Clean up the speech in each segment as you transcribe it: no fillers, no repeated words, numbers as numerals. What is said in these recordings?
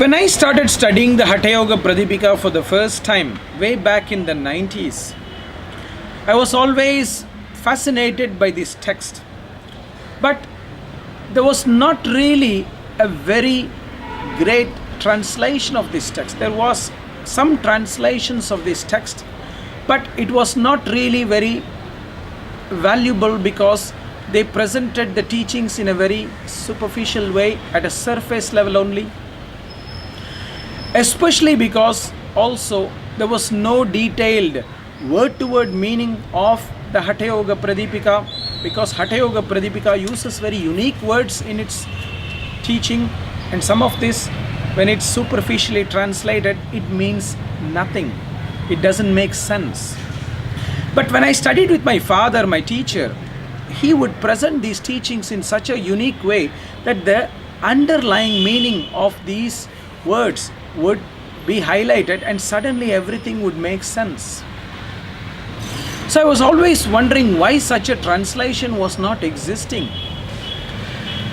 When I started studying the Hatha Yoga Pradipika for the first time, way back in the 90s, I was always fascinated by this text. But there was not really a very great translation of this text. There was some translations of this text, but it was not really very valuable because they presented the teachings in a very superficial way, at a surface level only. Especially because also there was no detailed word-to-word meaning of the Hatha Yoga Pradipika, because Hatha Yoga Pradipika uses very unique words in its teaching, and some of this, when it's superficially translated, it means nothing. It doesn't make sense. But when I studied with my father, my teacher, he would present these teachings in such a unique way that the underlying meaning of these words would be highlighted and suddenly everything would make sense. So I was always wondering why such a translation was not existing.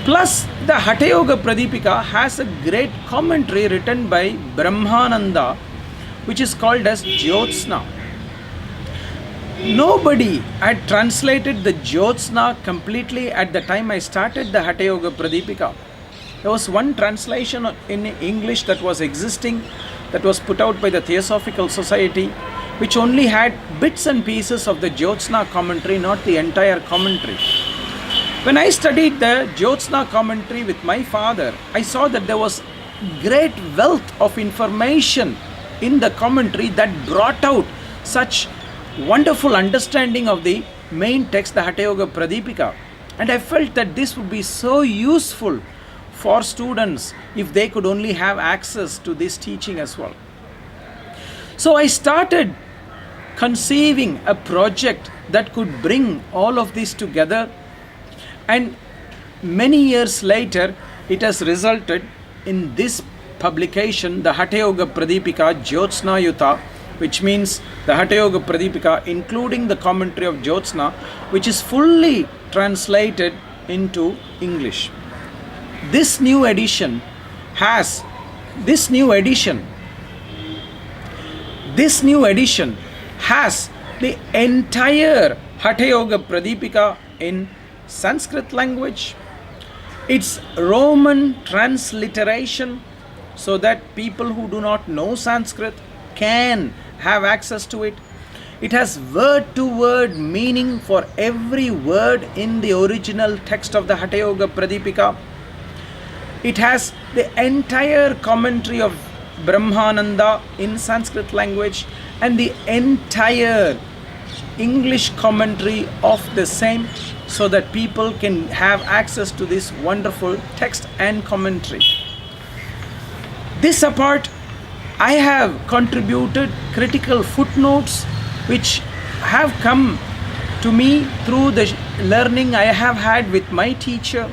Plus, the Hatha Yoga Pradipika has a great commentary written by Brahmananda, which is called as Jyotsna. Nobody had translated the Jyotsna completely at the time I started the Hatha Yoga Pradipika. There was one translation in English that was existing, that was put out by the Theosophical Society, which only had bits and pieces of the Jyotsna commentary, not the entire commentary. When I studied the Jyotsna commentary with my father, I saw that there was great wealth of information in the commentary that brought out such wonderful understanding of the main text, the Hatha Yoga Pradipika. And I felt that this would be so useful for students if they could only have access to this teaching as well. So I started conceiving a project that could bring all of this together, and many years later it has resulted in this publication, the Hatha Yoga Pradipika Jyotsna Yuta, which means the Hatha Yoga Pradipika including the commentary of Jyotsna, which is fully translated into English. This new edition has the entire Hatha Yoga Pradipika in Sanskrit language. It's Roman transliteration, so that people who do not know Sanskrit can have access to it. It has word-to-word meaning for every word in the original text of the Hatha Yoga Pradipika. It has the entire commentary of Brahmananda in Sanskrit language and the entire English commentary of the same, so that people can have access to this wonderful text and commentary. This apart, I have contributed critical footnotes which have come to me through the learning I have had with my teacher,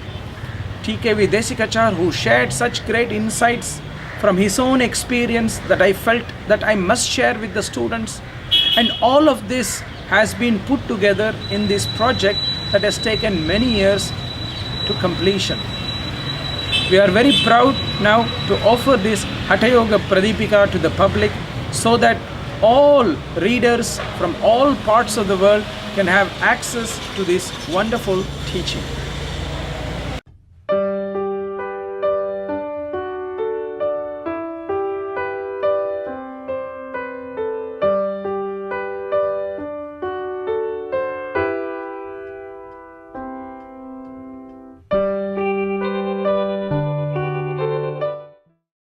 TKV Desikachar, who shared such great insights from his own experience that I felt that I must share with the students. And all of this has been put together in this project that has taken many years to completion. We are very proud now to offer this Hatha Yoga Pradipika to the public, so that all readers from all parts of the world can have access to this wonderful teaching.